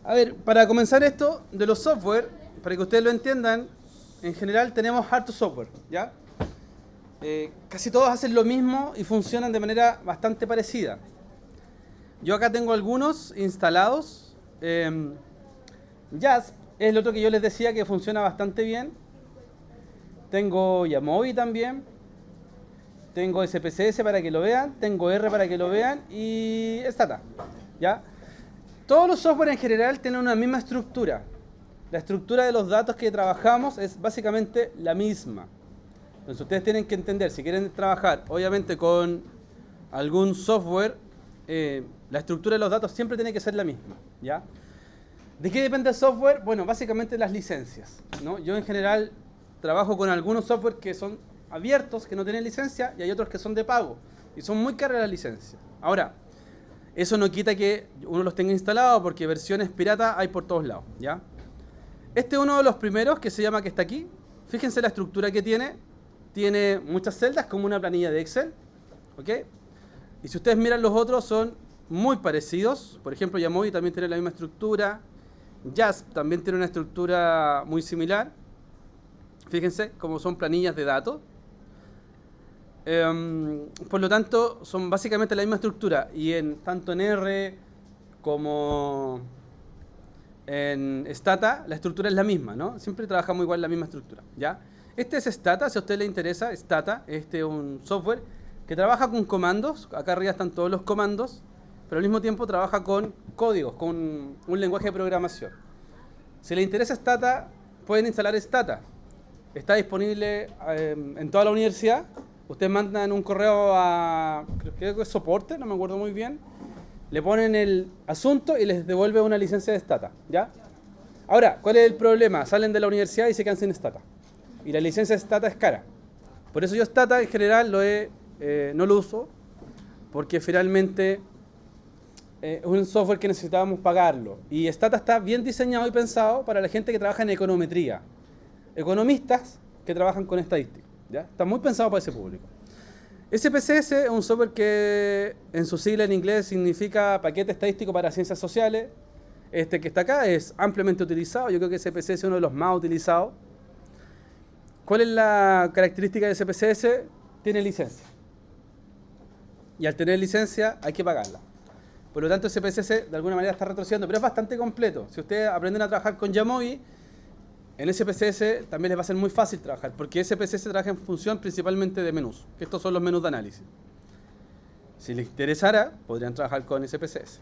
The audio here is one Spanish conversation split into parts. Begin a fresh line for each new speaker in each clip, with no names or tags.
A ver, para comenzar esto de los software, para que ustedes lo entiendan, en general tenemos harto software, ¿ya? Casi todos hacen lo mismo y funcionan de manera bastante parecida. Yo acá tengo algunos instalados. Jasp es el otro que yo les decía que funciona bastante bien. Tengo Yamovi también. Tengo SPSS para que lo vean. Tengo R para que lo vean. Y Stata, ¿ya? Todos los software en general tienen una misma estructura. La estructura de los datos que trabajamos es básicamente la misma. Entonces ustedes tienen que entender, si quieren trabajar obviamente con algún software, la estructura de los datos siempre tiene que ser la misma, ¿ya? ¿De qué depende el software? Bueno, básicamente las licencias, ¿no? Yo en general trabajo con algunos software que son abiertos, que no tienen licencia, y hay otros que son de pago, y son muy caras las licencias. Ahora, eso no quita que uno los tenga instalados, porque versiones piratas hay por todos lados, ¿ya? Este es uno de los primeros que se llama, que está aquí. Fíjense la estructura que tiene. Tiene muchas celdas como una planilla de Excel, ¿ok? Y si ustedes miran los otros son muy parecidos. Por ejemplo, Yamovi también tiene la misma estructura. Jasp también tiene una estructura muy similar. Fíjense cómo son planillas de datos. Por lo tanto, son básicamente la misma estructura. Y tanto en R como en Stata, la estructura es la misma, ¿no? Siempre trabajamos igual la misma estructura, ¿ya? Este es Stata, si a usted le interesa, Stata, este es un software que trabaja con comandos, acá arriba están todos los comandos, pero al mismo tiempo trabaja con códigos, con un lenguaje de programación. Si le interesa Stata, pueden instalar Stata. Está disponible en toda la universidad. Ustedes mandan un correo a, creo que es soporte, no me acuerdo muy bien. Le ponen el asunto y les devuelve una licencia de Stata, ¿ya? Ahora, ¿cuál es el problema? Salen de la universidad y se quedan sin Stata. Y la licencia de Stata es cara. Por eso yo Stata en general no lo uso, porque finalmente es un software que necesitábamos pagarlo. Y Stata está bien diseñado y pensado para la gente que trabaja en econometría. Economistas que trabajan con estadística, ¿ya? Está muy pensado para ese público. SPSS es un software que en su sigla en inglés significa Paquete Estadístico para Ciencias Sociales. Este que está acá es ampliamente utilizado. Yo creo que SPSS es uno de los más utilizados. ¿Cuál es la característica de SPSS? Tiene licencia. Y al tener licencia hay que pagarla. Por lo tanto, SPSS de alguna manera está retrocediendo, pero es bastante completo. Si ustedes aprenden a trabajar con Yamovi, en SPSS también les va a ser muy fácil trabajar, porque SPSS trabaja en función principalmente de menús, que estos son los menús de análisis. Si les interesara, podrían trabajar con SPSS.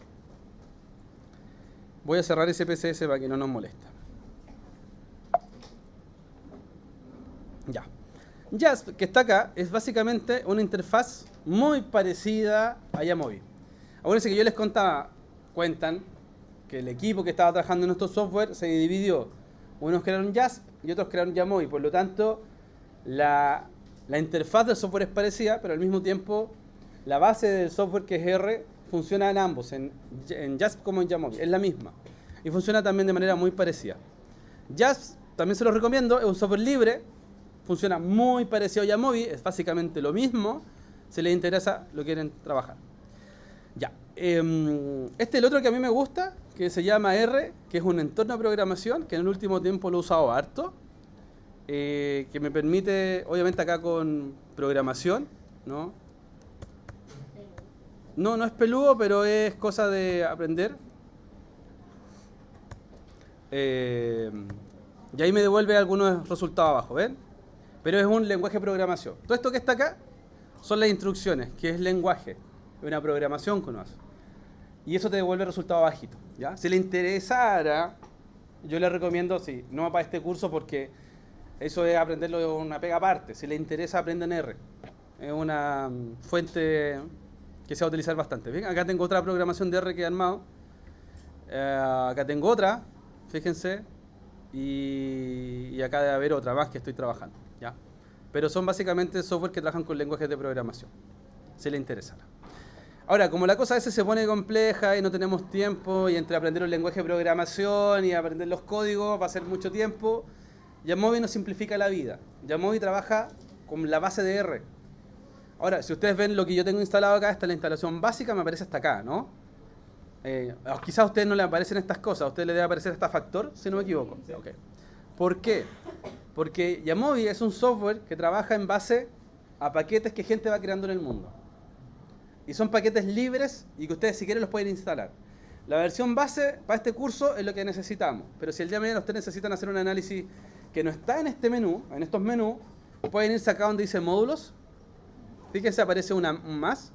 Voy a cerrar SPSS para que no nos moleste. Ya. Jasp, que está acá, es básicamente una interfaz muy parecida a Yamovi. Acuérdense que yo les cuentan que el equipo que estaba trabajando en nuestro software se dividió. Unos crearon Jasp y otros crearon Yamovi. Por lo tanto, la interfaz del software es parecida, pero al mismo tiempo la base del software, que es R, funciona en ambos, en Jasp como en Yamovi. Es la misma. Y funciona también de manera muy parecida. Jasp, también se los recomiendo, es un software libre. Funciona muy parecido a Yamovi, es básicamente lo mismo. Si les interesa, lo quieren trabajar. Ya. Este es el otro que a mí me gusta, que se llama R, que es un entorno de programación, que en el último tiempo lo he usado harto. Que me permite, obviamente acá con programación, ¿no? No es peludo, pero es cosa de aprender. Y ahí me devuelve algunos resultados abajo, ¿ven? Pero es un lenguaje de programación. Todo esto que está acá son las instrucciones, que es lenguaje, es una programación que uno hace. Y eso te devuelve resultados bajitos, ¿ya? Si le interesara, yo le recomiendo, sí, no para este curso porque eso es aprenderlo de una pega aparte. Si le interesa, aprenda en R. Es una fuente que se va a utilizar bastante. ¿Ven? Acá tengo otra programación de R que he armado. Acá tengo otra, fíjense. Y acá debe haber otra más que estoy trabajando, ¿ya? Pero son básicamente software que trabajan con lenguajes de programación, si le interesara. Ahora, como la cosa a veces se pone compleja y no tenemos tiempo, y entre aprender un lenguaje de programación y aprender los códigos va a ser mucho tiempo, Yamovi nos simplifica la vida. Yamovi trabaja con la base de R. Ahora, si ustedes ven lo que yo tengo instalado acá, esta es la instalación básica, me aparece hasta acá, ¿no? Quizás a ustedes no les aparecen estas cosas, a ustedes les debe aparecer hasta factor, si no me equivoco.
Sí.
Okay. ¿Por qué? Porque Yamovi es un software que trabaja en base a paquetes que gente va creando en el mundo. Y son paquetes libres y que ustedes si quieren los pueden instalar. La versión base para este curso es lo que necesitamos. Pero si el día de mañana ustedes necesitan hacer un análisis que no está en este menú, en estos menús, pueden irse acá donde dice módulos. Fíjense, aparece un más.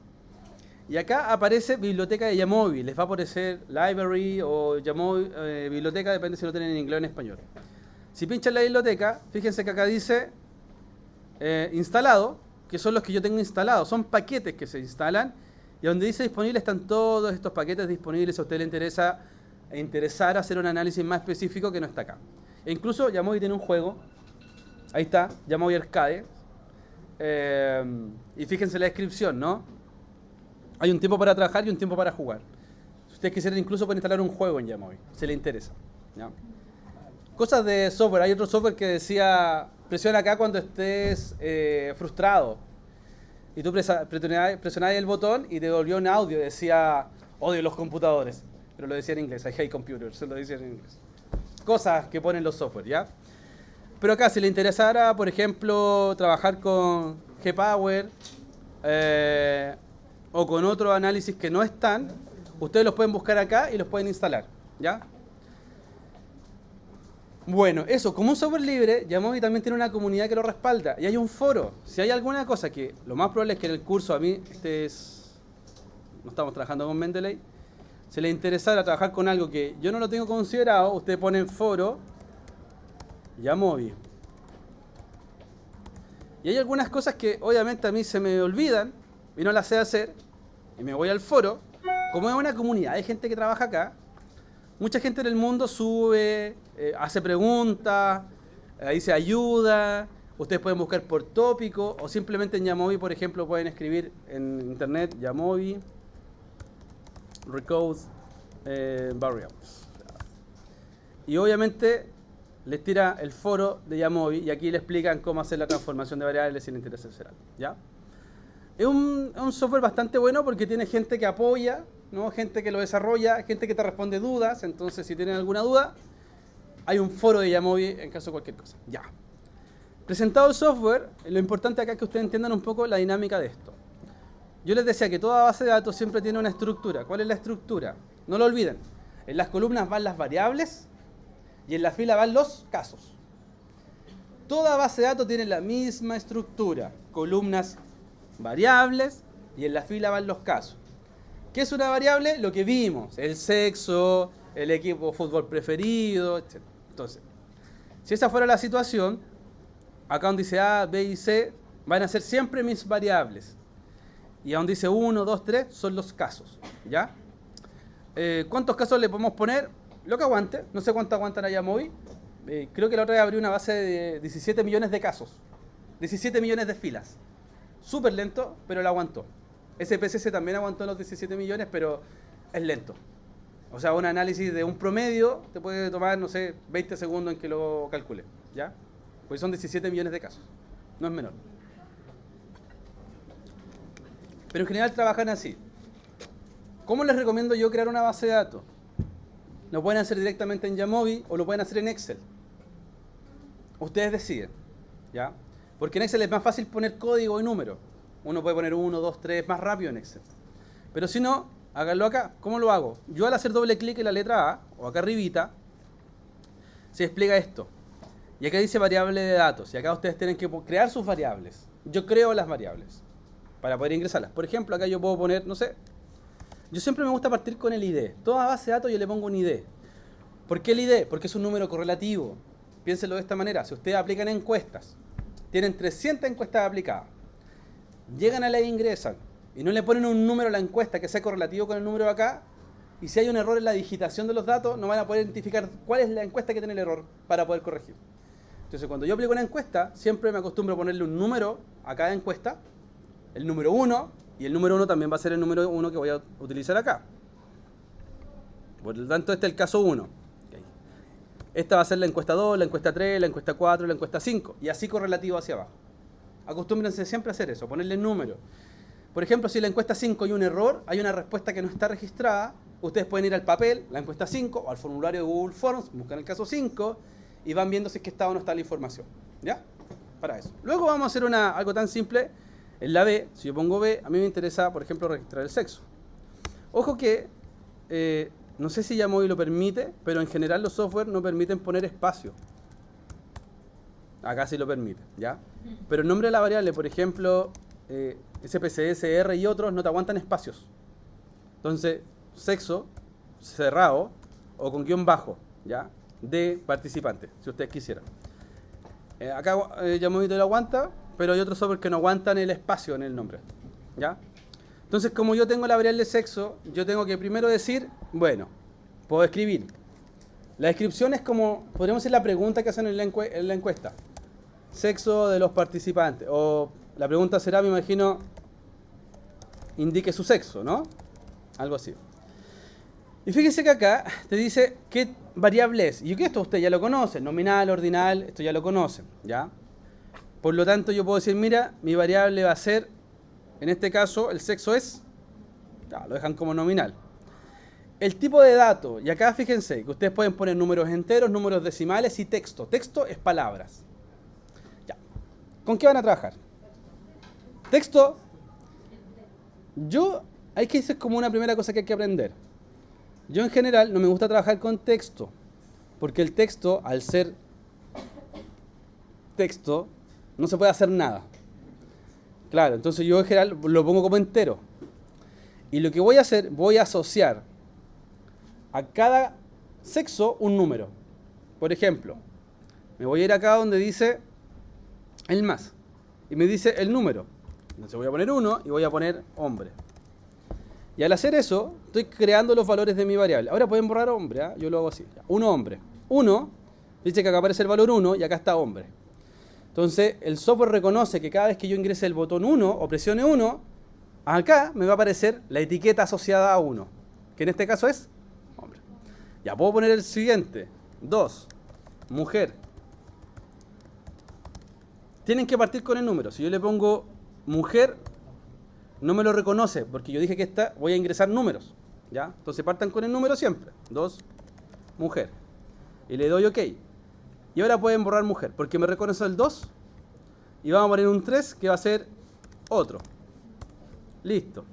Y acá aparece biblioteca de Yamovi. Les va a aparecer library o Yamovi, biblioteca, depende si lo tienen en inglés o en español. Si pinchan la biblioteca, fíjense que acá dice instalado, que son los que yo tengo instalados. Son paquetes que se instalan y donde dice disponible están todos estos paquetes disponibles. Si a usted le interesar hacer un análisis más específico que no está acá. E incluso Yamovi tiene un juego. Ahí está, Yamovi Arcade. Y fíjense la descripción, ¿no? Hay un tiempo para trabajar y un tiempo para jugar. Si ustedes quisieran incluso pueden instalar un juego en Yamovi, si les interesa. ¿Ya? Cosas de software. Hay otro software que decía, presiona acá cuando estés frustrado. Y tú presionabas el botón y te devolvió un audio. Decía, odio los computadores. Pero lo decía en inglés, I hate computers. Lo decía en inglés. Cosas que ponen los software, ¿ya? Pero acá, si le interesara, por ejemplo, trabajar con Gpower o con otros análisis que no están, ustedes los pueden buscar acá y los pueden instalar, ¿ya? Bueno, eso, como un software libre, Yamovi también tiene una comunidad que lo respalda y hay un foro. Si hay alguna cosa que lo más probable es que en el curso, a mí, no estamos trabajando con Mendeley, si les interesara trabajar con algo que yo no lo tengo considerado, usted pone en foro Yamovi. Y hay algunas cosas que obviamente a mí se me olvidan y no las sé hacer y me voy al foro. Como es una comunidad, hay gente que trabaja acá. Mucha gente en el mundo sube, hace preguntas, dice ayuda. Ustedes pueden buscar por tópico o simplemente en Yamovi, por ejemplo, pueden escribir en internet Yamovi Recode Variables. Y obviamente les tira el foro de Yamovi y aquí le explican cómo hacer la transformación de variables si les interesa hacer algo, ¿ya? Es un software bastante bueno porque tiene gente que apoya, ¿no? Gente que lo desarrolla, gente que te responde dudas. Entonces, si tienen alguna duda, hay un foro de Yamovi en caso de cualquier cosa. Ya. Presentado el software, lo importante acá es que ustedes entiendan un poco la dinámica de esto. Yo les decía que toda base de datos siempre tiene una estructura. ¿Cuál es la estructura? No lo olviden. En las columnas van las variables y en la fila van los casos. Toda base de datos tiene la misma estructura. Columnas, variables y en la fila van los casos. ¿Qué es una variable? Lo que vimos, el sexo, el equipo de fútbol preferido, etc. Entonces, si esa fuera la situación, acá donde dice A, B y C, van a ser siempre mis variables. Y a donde dice 1, 2, 3, son los casos, ¿ya? ¿Cuántos casos le podemos poner? Lo que aguante, no sé cuánto aguantan a Yamovi. Creo que la otra vez abrió una base de 17 millones de casos, 17 millones de filas. Súper lento, pero lo aguantó. SPSS también aguantó los 17 millones, pero es lento. O sea, un análisis de un promedio te puede tomar, no sé, 20 segundos en que lo calcule, ¿ya? Pues son 17 millones de casos. No es menor. Pero en general trabajan así. ¿Cómo les recomiendo yo crear una base de datos? Lo pueden hacer directamente en Yamovi o lo pueden hacer en Excel. Ustedes deciden, ¿ya? Porque en Excel es más fácil poner código y número. Uno puede poner 1, 2, 3, más rápido en Excel. Pero si no, háganlo acá. ¿Cómo lo hago? Yo al hacer doble clic en la letra A, o acá arribita, se explica esto. Y acá dice variable de datos. Y acá ustedes tienen que crear sus variables. Yo creo las variables para poder ingresarlas. Por ejemplo, acá yo puedo poner, no sé, yo siempre me gusta partir con el ID. Toda base de datos yo le pongo un ID. ¿Por qué el ID? Porque es un número correlativo. Piénsenlo de esta manera. Si ustedes aplican encuestas, tienen 300 encuestas aplicadas, llegan a la e ingresan y no le ponen un número a la encuesta que sea correlativo con el número de acá, y si hay un error en la digitación de los datos, no van a poder identificar cuál es la encuesta que tiene el error para poder corregir. Entonces, cuando yo aplico una encuesta, siempre me acostumbro a ponerle un número a cada encuesta, el número 1, y el número 1 también va a ser el número 1 que voy a utilizar acá. Por lo tanto, este es el caso 1. Okay. Esta va a ser la encuesta 2, la encuesta 3, la encuesta 4, la encuesta 5, y así correlativo hacia abajo. Acostúmbrense siempre a hacer eso, ponerle número. Por ejemplo, si la encuesta 5 hay un error, hay una respuesta que no está registrada, ustedes pueden ir al papel, la encuesta 5, o al formulario de Google Forms, buscan el caso 5, y van viendo si es que está o no está la información. ¿Ya? Para eso. Luego vamos a hacer algo tan simple. En la B, si yo pongo B, a mí me interesa, por ejemplo, registrar el sexo. Ojo que, no sé si Yamovi lo permite, pero en general los software no permiten poner espacio. Acá sí lo permite, ¿ya? Pero el nombre de la variable, por ejemplo, SPSS, R y otros, no te aguantan espacios. Entonces, sexo, cerrado, o con guión bajo, ¿ya? De participante, si ustedes quisieran. Acá Yamovi lo aguanta, pero hay otros software que no aguantan el espacio en el nombre, ¿ya? Entonces, como yo tengo la variable sexo, yo tengo que primero decir, bueno, puedo escribir. La descripción es como, podríamos decir, la pregunta que hacen en la encuesta. Sexo de los participantes. O la pregunta será, me imagino, indique su sexo, ¿no? Algo así. Y fíjense que acá te dice qué variable es. Y yo que esto ustedes ya lo conocen. Nominal, ordinal, esto ya lo conocen, ¿ya? Por lo tanto, yo puedo decir, mira, mi variable va a ser, en este caso, el sexo es, ya, lo dejan como nominal. El tipo de dato, y acá fíjense que ustedes pueden poner números enteros, números decimales y texto. Texto es palabras. Ya. ¿Con qué van a trabajar? Texto. Hay que decir como una primera cosa que hay que aprender. Yo en general no me gusta trabajar con texto, porque el texto, al ser texto, no se puede hacer nada. Claro, entonces yo en general lo pongo como entero. Y lo que voy a hacer, voy a asociar a cada sexo un número. Por ejemplo, me voy a ir acá donde dice el más. Y me dice el número. Entonces voy a poner 1 y voy a poner hombre. Y al hacer eso, estoy creando los valores de mi variable. Ahora pueden borrar hombre, ¿eh? Yo lo hago así. 1 hombre. 1, dice que acá aparece el valor 1 y acá está hombre. Entonces, el software reconoce que cada vez que yo ingrese el botón 1 o presione 1, acá me va a aparecer la etiqueta asociada a 1, que en este caso es hombre. Ya puedo poner el siguiente. 2, mujer. Tienen que partir con el número. Si yo le pongo mujer, no me lo reconoce, porque yo dije que voy a ingresar números. ¿Ya? Entonces partan con el número siempre. 2, mujer. Y le doy OK. Y ahora pueden borrar mujer, porque me reconoce el 2. Y vamos a poner un 3, que va a ser otro. Listo.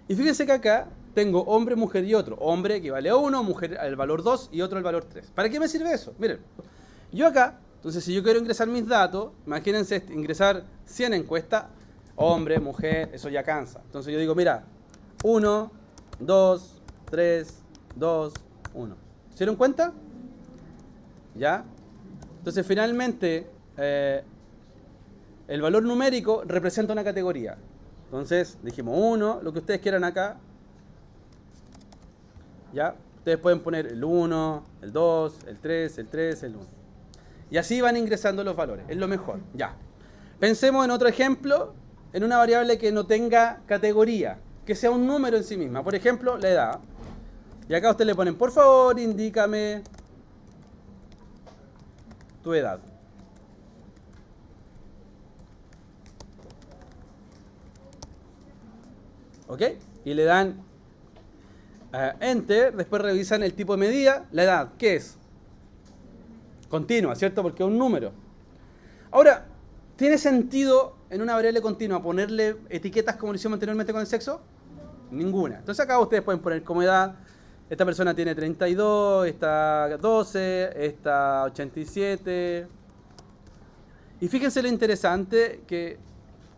Y fíjense que acá tengo hombre, mujer y otro. Hombre equivale a 1, mujer el valor 2 y otro el valor 3. ¿Para qué me sirve eso? Miren, yo acá, entonces si yo quiero ingresar mis datos, imagínense ingresar 100 encuestas, hombre, mujer, eso ya cansa. Entonces yo digo, mira, 1, 2, 3, 2, 1. ¿Se dieron cuenta? ¿Ya? Entonces finalmente el valor numérico representa una categoría. Entonces dijimos 1, lo que ustedes quieran acá. ¿Ya? Ustedes pueden poner el 1, el 2, el 3, el 1. Y así van ingresando los valores. Es lo mejor. Ya. Pensemos en otro ejemplo, en una variable que no tenga categoría, que sea un número en sí misma. Por ejemplo, la edad. Y acá ustedes le ponen, por favor, indícame tu edad. ¿Ok? Y le dan Enter, después revisan el tipo de medida, la edad, ¿qué es? Continua, ¿cierto? Porque es un número. Ahora, ¿tiene sentido en una variable continua ponerle etiquetas como lo hicimos anteriormente con el sexo? Ninguna. Entonces acá ustedes pueden poner como edad, esta persona tiene 32, esta 12, esta 87. Y fíjense lo interesante,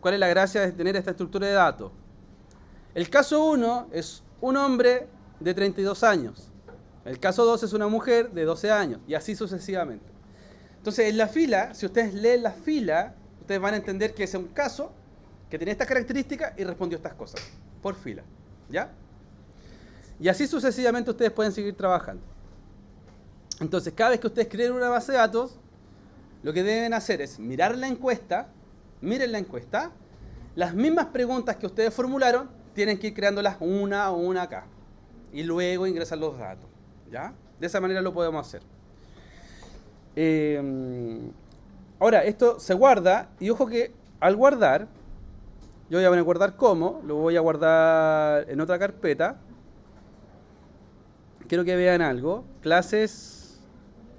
cuál es la gracia de tener esta estructura de datos. El caso 1 es un hombre de 32 años. El caso 2 es una mujer de 12 años. Y así sucesivamente. Entonces, en la fila, si ustedes leen la fila, ustedes van a entender que es un caso que tiene estas características y respondió estas cosas. Por fila. ¿Ya? Y así sucesivamente ustedes pueden seguir trabajando. Entonces, cada vez que ustedes creen una base de datos, lo que deben hacer es mirar la encuesta, miren la encuesta, las mismas preguntas que ustedes formularon, tienen que ir creándolas una a una acá. Y luego ingresar los datos. ¿Ya? De esa manera lo podemos hacer. Ahora, esto se guarda, y ojo que al guardar, Yo voy a poner guardar como, lo voy a guardar en otra carpeta. Quiero que vean algo. Clases,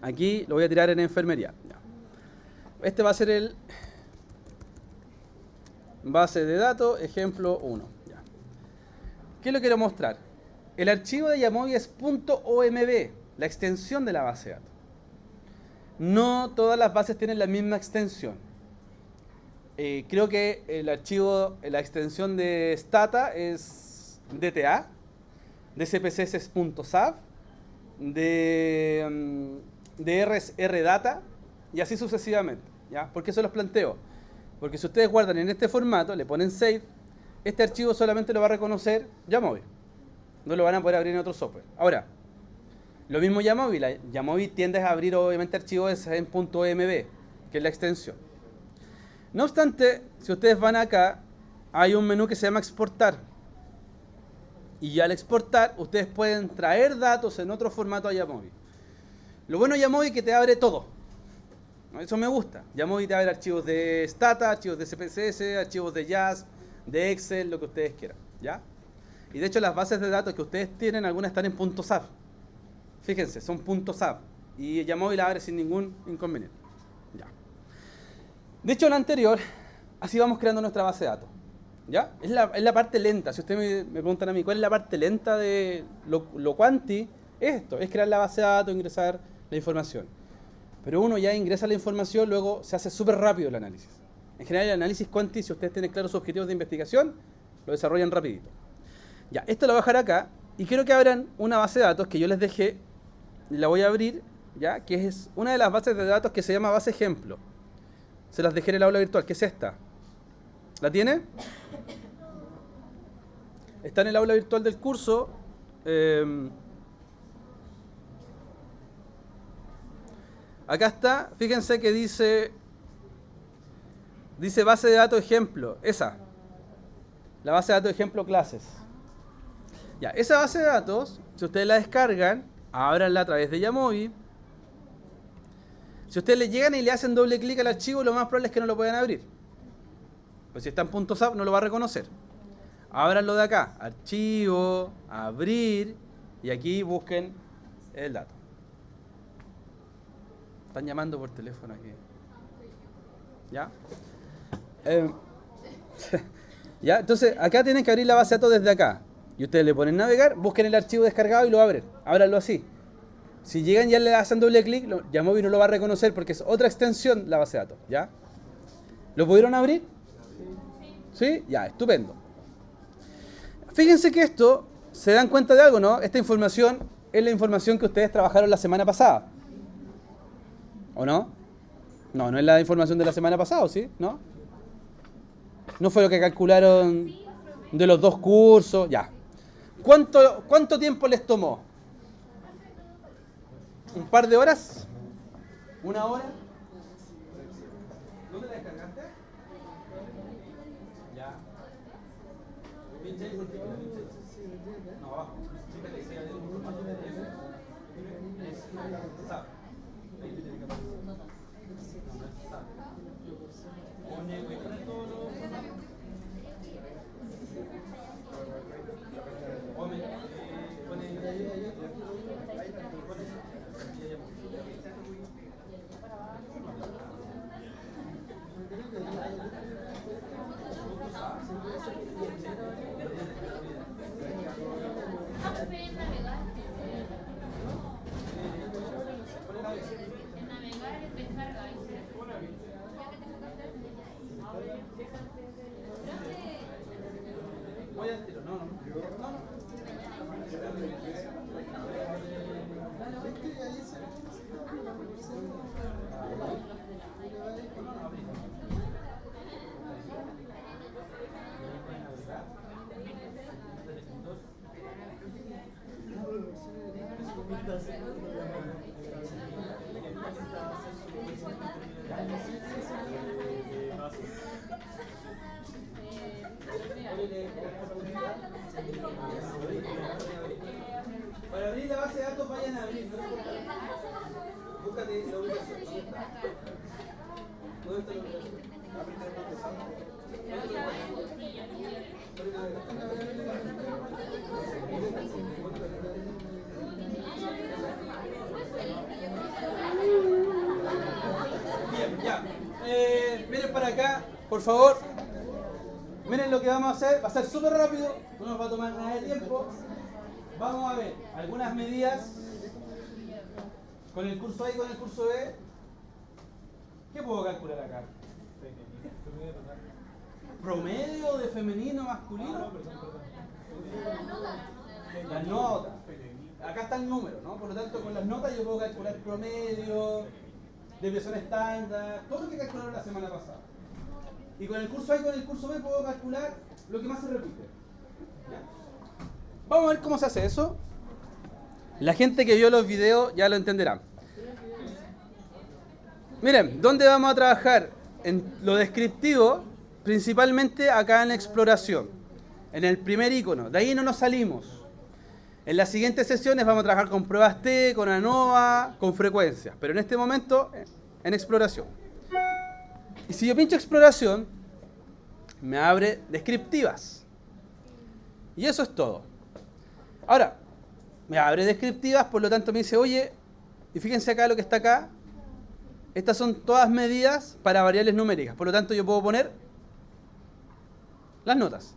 aquí lo voy a tirar en enfermería. Ya. Este va a ser el base de datos, ejemplo 1. Ya. ¿Qué lo quiero mostrar? El archivo de Yamovi es .omb, la extensión de la base de datos. No todas las bases tienen la misma extensión. Creo que el archivo, la extensión de Stata es DTA, de CPCS es .sav, de R es RData y así sucesivamente. ¿Ya? ¿Por qué se los planteo? Porque si ustedes guardan en este formato, le ponen save, este archivo solamente lo va a reconocer Yamovi. No lo van a poder abrir en otro software. Ahora, lo mismo Yamovi. Yamovi tiende a abrir obviamente archivos en .mb, que es la extensión. No obstante, si ustedes van acá, hay un menú que se llama exportar. Y al exportar, ustedes pueden traer datos en otro formato a Yamovi. Lo bueno de Yamovi es que te abre todo. Eso me gusta. Yamovi te abre archivos de Stata, archivos de CPCS, archivos de JASP, de Excel, lo que ustedes quieran. ¿Ya? Y de hecho las bases de datos que ustedes tienen, algunas están en .sav. Fíjense, son .sav. Y Yamovi la abre sin ningún inconveniente. Ya. De hecho, en lo anterior, así vamos creando nuestra base de datos. ¿Ya? Es la parte lenta. Si ustedes me preguntan a mí, ¿cuál es la parte lenta de lo quanti? Esto, es crear la base de datos, ingresar la información. Pero uno ya ingresa la información, luego se hace súper rápido el análisis. En general, el análisis quanti, si ustedes tienen claros sus objetivos de investigación, lo desarrollan rapidito. Ya, esto lo voy a dejar acá y quiero que abran una base de datos que yo les dejé, la voy a abrir, ya, que es una de las bases de datos que se llama base ejemplo. Se las dejé en el aula virtual, que es esta. ¿La tiene? Está en el aula virtual del curso. Acá está, fíjense que dice base de datos ejemplo, esa. La base de datos ejemplo clases. Ya, esa base de datos, si ustedes la descargan, ábranla a través de Yamovi. Si ustedes le llegan y le hacen doble clic al archivo, lo más probable es que no lo puedan abrir. Pues si está en .sav no lo va a reconocer. Ábranlo de acá, archivo, abrir, y aquí busquen el dato. Están llamando por teléfono aquí. ¿Ya? ¿Ya? Entonces, acá tienen que abrir la base de datos desde acá. Y ustedes le ponen navegar, busquen el archivo descargado y lo abren. Ábranlo así. Si llegan y ya le hacen doble clic, Yamovi no lo va a reconocer porque es otra extensión la base de datos. ¿Ya? ¿Lo pudieron abrir? ¿Sí? Ya, estupendo. Fíjense que esto, se dan cuenta de algo, ¿no? Esta información es la información que ustedes trabajaron la semana pasada. ¿O no? No, no es la información de la semana pasada, ¿sí? ¿No? ¿No fue lo que calcularon de los dos cursos? Ya. ¿Cuánto tiempo les tomó? ¿Un par de horas? ¿Una hora? ¿Dónde la descargaste? Ya. No, abajo. Voy al tiro, no. Para abrir la base de datos vayan a abrir. Búscate la ubicación. ¿Dónde está la ubicación? Bien, ya. Miren para acá, por favor. Miren lo que vamos a hacer. Va a ser súper rápido. No nos va a tomar nada de tiempo. Vamos a ver algunas medidas con el curso A y con el curso B. ¿Qué puedo calcular acá? ¿Promedio de femenino, masculino? Las notas. Acá está el número, ¿no? Por lo tanto, con las notas yo puedo calcular promedio, desviación estándar, todo lo que calcularon la semana pasada. Y con el curso A y con el curso B puedo calcular lo que más se repite. ¿Ya? Vamos a ver cómo se hace eso. La gente que vio los videos ya lo entenderá. Miren, ¿dónde vamos a trabajar? En lo descriptivo, principalmente acá en la exploración, en el primer icono. De ahí no nos salimos. En las siguientes sesiones vamos a trabajar con pruebas T, con ANOVA, con frecuencias. Pero en este momento, en exploración. Y si yo pincho exploración, me abre descriptivas. Y eso es todo. Ahora, me abre descriptivas, por lo tanto me dice, oye, y fíjense acá lo que está acá. Estas son todas medidas para variables numéricas. Por lo tanto, yo puedo poner las notas.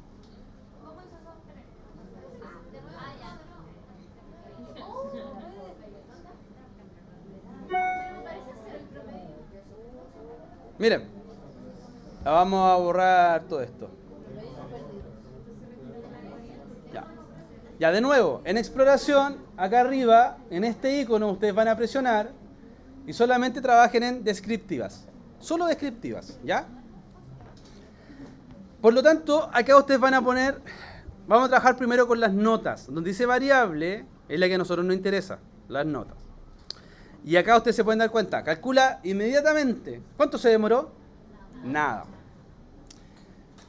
Miren, vamos a borrar todo esto. Ya, de nuevo, en exploración, acá arriba, en este icono, ustedes van a presionar y solamente trabajen en descriptivas. Solo descriptivas, ¿ya? Por lo tanto, acá ustedes van a poner, vamos a trabajar primero con las notas. Donde dice variable, es la que a nosotros nos interesa, las notas. Y acá ustedes se pueden dar cuenta, calcula inmediatamente. ¿Cuánto se demoró? Nada.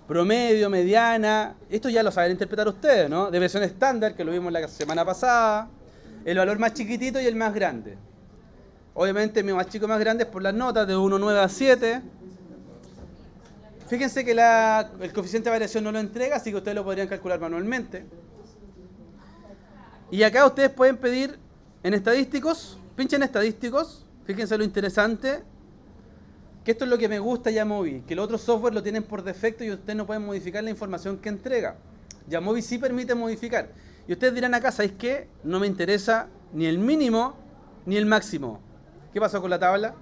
Promedio, mediana, esto ya lo saben interpretar ustedes, ¿no? Desviación estándar, que lo vimos la semana pasada. El valor más chiquitito y el más grande. Obviamente mi más chico y más grande es por las notas de 1,9 a 7. Fíjense que el coeficiente de variación no lo entrega, así que ustedes lo podrían calcular manualmente. Y acá ustedes pueden pedir en estadísticos, pinchen estadísticos, fíjense lo interesante, que esto es lo que me gusta de Yamovi, que los otros software lo tienen por defecto y ustedes no pueden modificar la información que entrega. Yamovi sí permite modificar. Y ustedes dirán acá, ¿sabéis qué? No me interesa ni el mínimo ni el máximo. ¿Qué pasó con la tabla?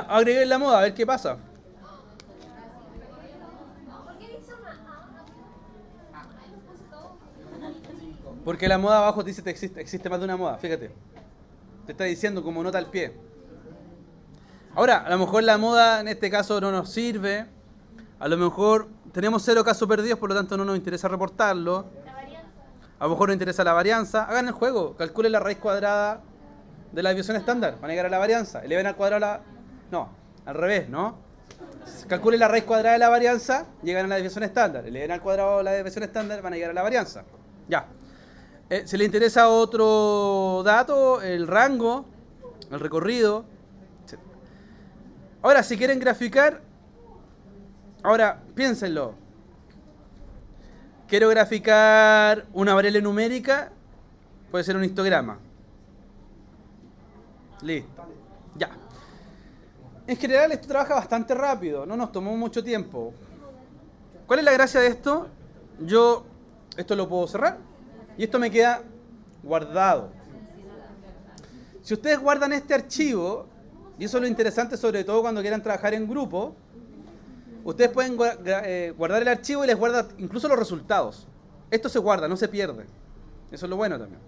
Agregué la moda, a ver qué pasa. Porque la moda abajo te dice que existe más de una moda, fíjate. Te está diciendo como nota al pie. Ahora, a lo mejor la moda en este caso no nos sirve. A lo mejor tenemos 0 casos perdidos, por lo tanto no nos interesa reportarlo. A lo mejor nos interesa la varianza. Hagan el juego, calculen la raíz cuadrada de la desviación estándar. Van a llegar a la varianza. Eleven al cuadrado la... No, al revés, ¿no? Calculen la raíz cuadrada de la varianza, llegan a la desviación estándar. Eleven al cuadrado la desviación estándar, van a llegar a la varianza. Ya. Si le interesa otro dato, el rango, el recorrido, etc. Ahora, si quieren graficar, ahora piénsenlo. Quiero graficar una variable numérica, puede ser un histograma. Listo. Ya. En general esto trabaja bastante rápido, no nos tomó mucho tiempo. ¿Cuál es la gracia de esto? Yo esto lo puedo cerrar y esto me queda guardado. Si ustedes guardan este archivo, y eso es lo interesante sobre todo cuando quieran trabajar en grupo, ustedes pueden guardar el archivo y les guarda incluso los resultados. Esto se guarda, no se pierde. Eso es lo bueno también.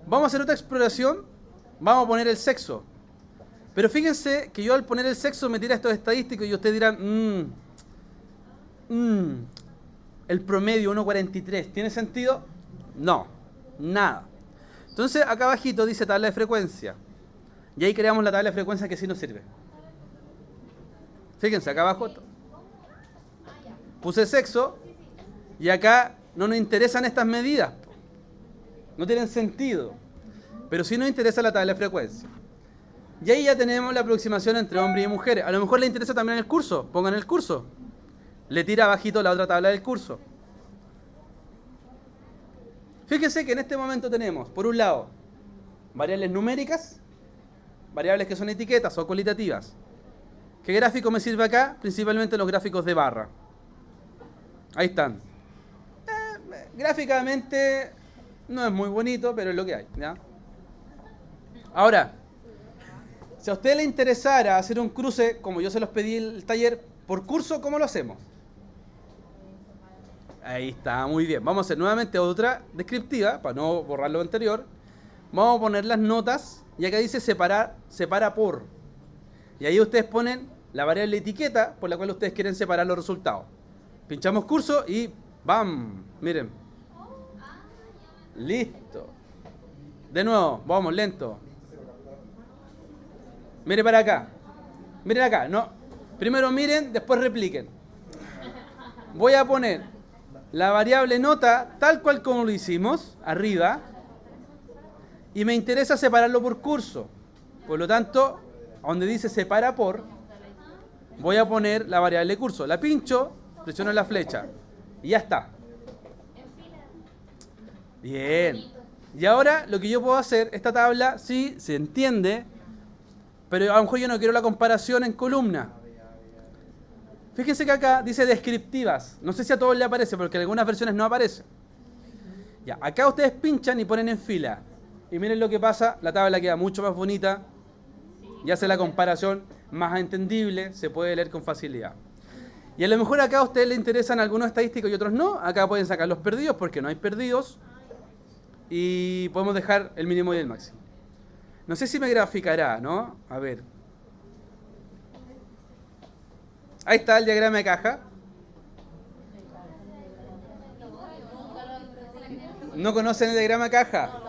Vamos a hacer otra exploración. Vamos a poner el sexo. Pero fíjense que yo al poner el sexo me tira estos estadísticos y ustedes dirán, el promedio 1,43, ¿tiene sentido? No, nada. Entonces acá abajito dice tabla de frecuencia. Y ahí creamos la tabla de frecuencia que sí nos sirve. Fíjense, acá abajo puse sexo y acá no nos interesan estas medidas. No tienen sentido. Pero sí nos interesa la tabla de frecuencia. Y ahí ya tenemos la aproximación entre hombres y mujeres. A lo mejor le interesa también el curso. Pongan el curso. Le tira abajito la otra tabla del curso. Fíjense que en este momento tenemos, por un lado, variables numéricas, variables que son etiquetas o cualitativas. ¿Qué gráfico me sirve acá? Principalmente los gráficos de barra. Ahí están. Gráficamente no es muy bonito, pero es lo que hay, ¿ya? Ahora, si a usted le interesara hacer un cruce, como yo se los pedí en el taller, por curso, ¿cómo lo hacemos? Ahí está, muy bien. Vamos a hacer nuevamente otra descriptiva, para no borrar lo anterior. Vamos a poner las notas, y acá dice separar, separa por. Y ahí ustedes ponen la variable etiqueta por la cual ustedes quieren separar los resultados. Pinchamos curso y ¡bam! Miren. Listo. De nuevo, vamos, lento. Mire para acá. Miren acá, no. Primero miren, después repliquen. Voy a poner la variable nota tal cual como lo hicimos, arriba. Y me interesa separarlo por curso. Por lo tanto, donde dice separa por, voy a poner la variable curso. La pincho, presiono la flecha. Y ya está. Bien. Y ahora lo que yo puedo hacer, esta tabla sí se entiende, pero a lo mejor yo no quiero la comparación en columna. Fíjense que acá dice descriptivas. No sé si a todos le aparece, porque en algunas versiones no aparece. Ya, acá ustedes pinchan y ponen en fila. Y miren lo que pasa, la tabla queda mucho más bonita. Y hace la comparación más entendible, se puede leer con facilidad. Y a lo mejor acá a ustedes les interesan algunos estadísticos y otros no. Acá pueden sacar los perdidos porque no hay perdidos. Y podemos dejar el mínimo y el máximo. No sé si me graficará, ¿no? A ver. Ahí está el diagrama de caja. ¿No conocen el diagrama de caja?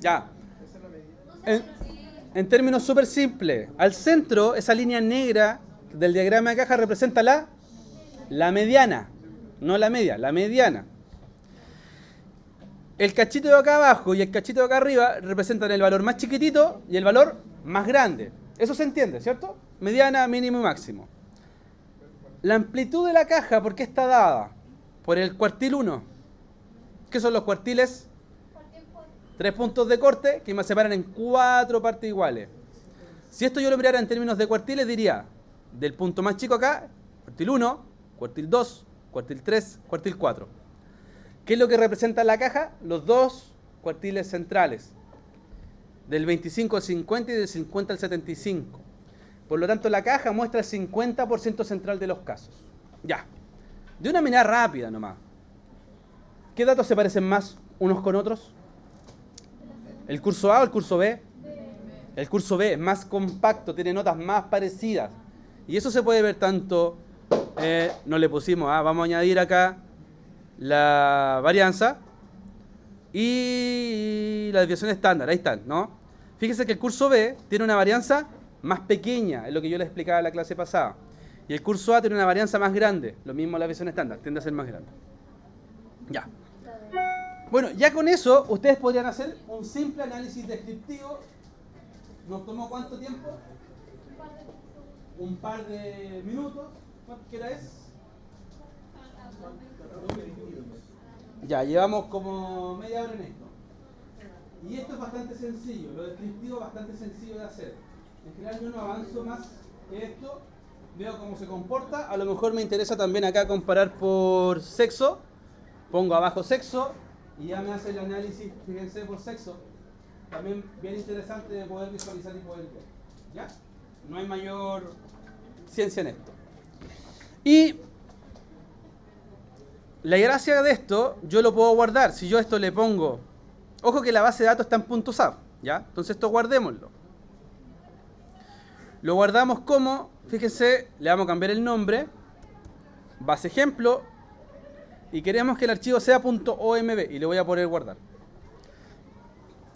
Ya. En términos súper simples, al centro, esa línea negra del diagrama de caja representa la mediana. No la media, la mediana. El cachito de acá abajo y el cachito de acá arriba representan el valor más chiquitito y el valor más grande. Eso se entiende, ¿cierto? Mediana, mínimo y máximo. La amplitud de la caja, ¿por qué está dada? Por el cuartil 1. ¿Qué son los cuartiles? 3 puntos de corte que me separan en 4 partes iguales. Si esto yo lo mirara en términos de cuartiles, diría del punto más chico acá, cuartil 1, cuartil 2, cuartil 3, cuartil 4. ¿Qué es lo que representa la caja? Los dos cuartiles centrales. Del 25 al 50 y del 50 al 75. Por lo tanto, la caja muestra el 50% central de los casos. Ya. De una mirada rápida nomás. ¿Qué datos se parecen más unos con otros? ¿El curso A o el curso B? El curso B es más compacto, tiene notas más parecidas. Y eso se puede ver tanto, no le pusimos, vamos a añadir acá la varianza y la desviación estándar, ahí están, ¿no? Fíjense que el curso B tiene una varianza más pequeña, es lo que yo les explicaba en la clase pasada. Y el curso A tiene una varianza más grande, lo mismo la desviación estándar, tiende a ser más grande. Ya. Bueno, ya con eso ustedes podrían hacer un simple análisis descriptivo. ¿Nos tomó cuánto tiempo? Un par de minutos. ¿Qué hora es? Ya, llevamos como media hora en esto. Y esto es bastante sencillo, lo descriptivo es bastante sencillo de hacer. En general yo no avanzo más que esto, veo cómo se comporta. A lo mejor me interesa también acá comparar por sexo. Pongo abajo sexo y ya me hace el análisis, fíjense, por sexo. También bien interesante de poder visualizar y poder ver. ¿Ya? No hay mayor ciencia en esto. Y la gracia de esto, yo lo puedo guardar. Si yo esto le pongo... Ojo que la base de datos está en .sap, ¿ya? Entonces esto guardémoslo. Lo guardamos como, fíjense, le vamos a cambiar el nombre, base ejemplo, y queremos que el archivo sea .omb, y le voy a poner guardar.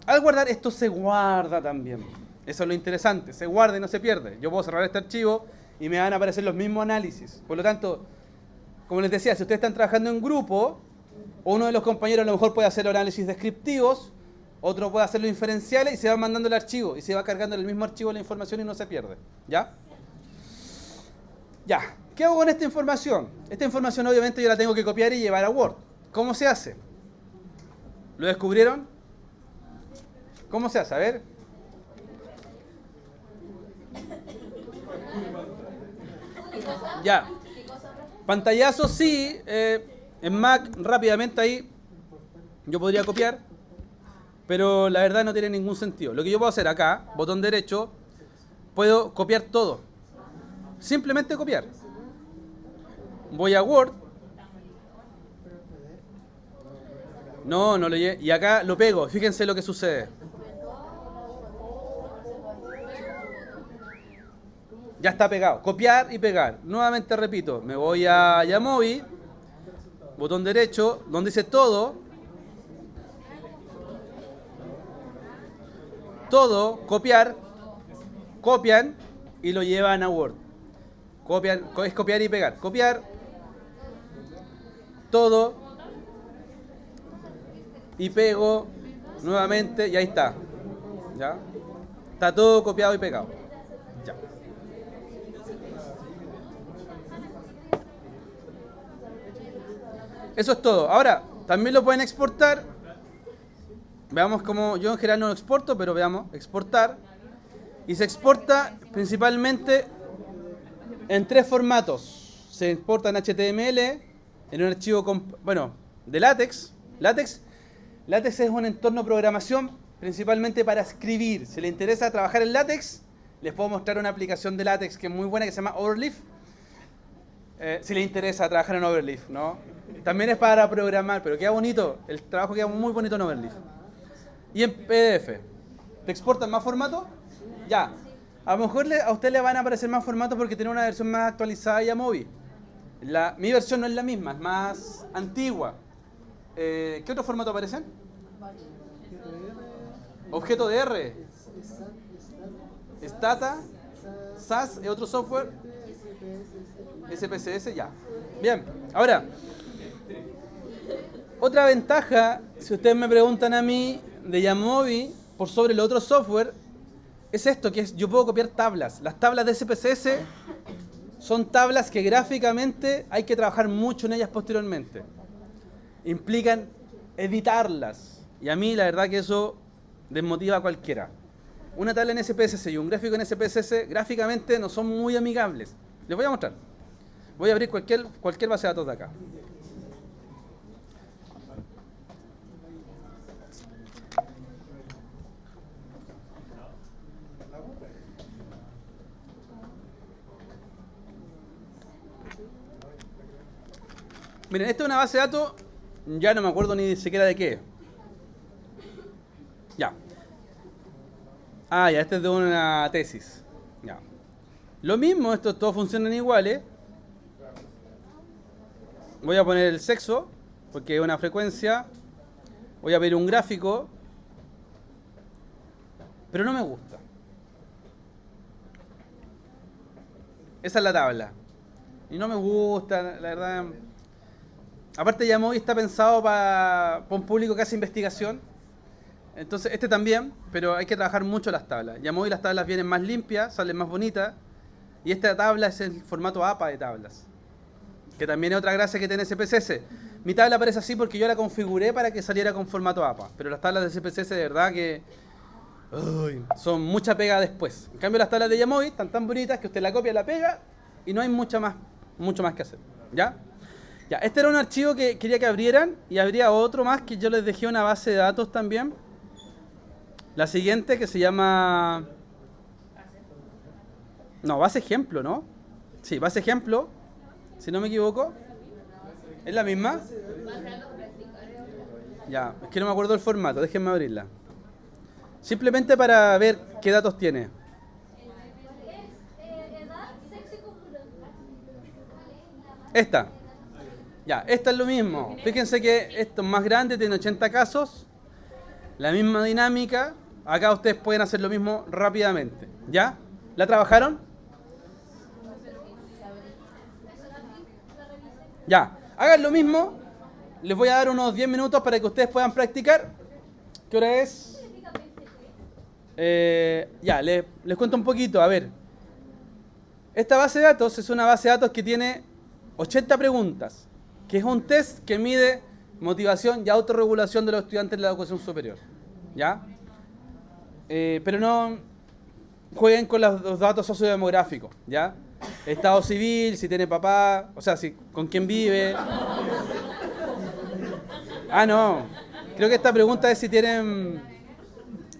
Al guardar, esto se guarda también. Eso es lo interesante, se guarda y no se pierde. Yo puedo cerrar este archivo y me van a aparecer los mismos análisis. Por lo tanto, como les decía, si ustedes están trabajando en grupo, uno de los compañeros a lo mejor puede hacer análisis descriptivos, Otro puede hacer los inferenciales y se va mandando el archivo. Y se va cargando en el mismo archivo la información y no se pierde. ¿Ya? Ya. ¿Qué hago con esta información? Esta información obviamente yo la tengo que copiar y llevar a Word. ¿Cómo se hace? ¿Lo descubrieron? ¿Cómo se hace? A ver. Ya. Pantallazo sí. En Mac rápidamente ahí yo podría copiar. Pero la verdad no tiene ningún sentido. Lo que yo puedo hacer acá, botón derecho, puedo copiar todo. Simplemente copiar. Voy a Word. No lo llevo. Y acá lo pego. Fíjense lo que sucede. Ya está pegado. Copiar y pegar. Nuevamente repito. Me voy a Yamovi. Botón derecho. Donde dice todo. Todo. Copiar. Copian. Y lo llevan a Word. Copian. Es copiar y pegar. Copiar. Todo. Y pego. Nuevamente. Y ahí está. ¿Ya? Está todo copiado y pegado. Ya. Eso es todo. Ahora, también lo pueden exportar. Veamos cómo, yo en general no lo exporto, pero veamos, exportar. Y se exporta principalmente en 3 formatos. Se exporta en HTML, en un archivo, de LaTeX. LaTeX es un entorno de programación principalmente para escribir. Si les interesa trabajar en LaTeX, les puedo mostrar una aplicación de LaTeX que es muy buena, que se llama Overleaf. Si les interesa trabajar en Overleaf, ¿no? También es para programar, pero queda bonito. El trabajo queda muy bonito en Overleaf. Y en PDF. ¿Te exportan más formatos? Ya. A lo mejor a usted le van a aparecer más formatos porque tiene una versión más actualizada de Yamovi. Mi versión no es la misma, es más antigua. ¿Qué otro formato aparecen? Objeto de R. Stata. SAS es otro software. SPSS, ya. Bien, ahora, otra ventaja, si ustedes me preguntan a mí, de Yamovi por sobre el otro software, es esto, que es, yo puedo copiar tablas. Las tablas de SPSS son tablas que gráficamente hay que trabajar mucho en ellas posteriormente. Implican editarlas. Y a mí la verdad que eso desmotiva a cualquiera. Una tabla en SPSS y un gráfico en SPSS gráficamente no son muy amigables. Les voy a mostrar. Voy a abrir cualquier base de datos de acá. Miren, esta es una base de datos, ya no me acuerdo ni siquiera de qué. Ya. Ah, ya, este es de una tesis. Ya. Lo mismo, estos todos funcionan iguales. Voy a poner el sexo, porque es una frecuencia. Voy a ver un gráfico. Pero no me gusta. Esa es la tabla. Y no me gusta, la verdad. Aparte, Yamovi está pensado para un público que hace investigación. Entonces, este también, pero hay que trabajar mucho las tablas. Yamovi las tablas vienen más limpias, salen más bonitas. Y esta tabla es el formato APA de tablas. Que también es otra gracia que tiene SPSS. Mi tabla aparece así porque yo la configuré para que saliera con formato APA. Pero las tablas de SPSS de verdad que son mucha pega después. En cambio, las tablas de Yamovi están tan bonitas que usted la copia, la pega y no hay mucho más que hacer. ¿Ya? Ya, este era un archivo que quería que abrieran y habría otro más que yo les dejé una base de datos también. La siguiente que se llama... No, base ejemplo, ¿no? Sí, base ejemplo, si no me equivoco. ¿Es la misma? Ya, es que no me acuerdo el formato, déjenme abrirla. Simplemente para ver qué datos tiene. Esta. Ya, esta es lo mismo. Fíjense que esto es más grande, tiene 80 casos. La misma dinámica. Acá ustedes pueden hacer lo mismo rápidamente. ¿Ya? ¿La trabajaron? Ya, hagan lo mismo. Les voy a dar unos 10 minutos para que ustedes puedan practicar. ¿Qué hora es? Ya, les cuento un poquito. A ver, esta base de datos es una base de datos que tiene 80 preguntas, que es un test que mide motivación y autorregulación de los estudiantes de la educación superior. ¿Ya? Pero no jueguen con los datos sociodemográficos, ¿ya? Estado civil, si tiene papá, o sea, si, con quién vive. Ah, no. Creo que esta pregunta es si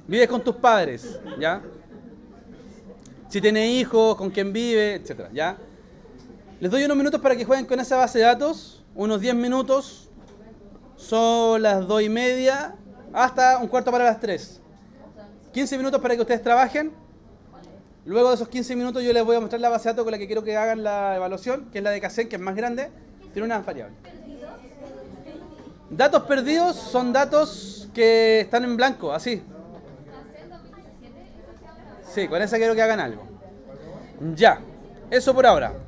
vives con tus padres, ¿ya? Si tiene hijos, con quién vive, etcétera, ¿ya? Les doy unos minutos para que jueguen con esa base de datos, unos 10 minutos, son las 2:30 hasta un cuarto para las 3. 15 minutos para que ustedes trabajen. Luego de esos 15 minutos yo les voy a mostrar la base de datos con la que quiero que hagan la evaluación, que es la de Kaizen, que es más grande, tiene una variable. Datos perdidos son datos que están en blanco, así. Sí, con esa quiero que hagan algo. Ya, eso por ahora.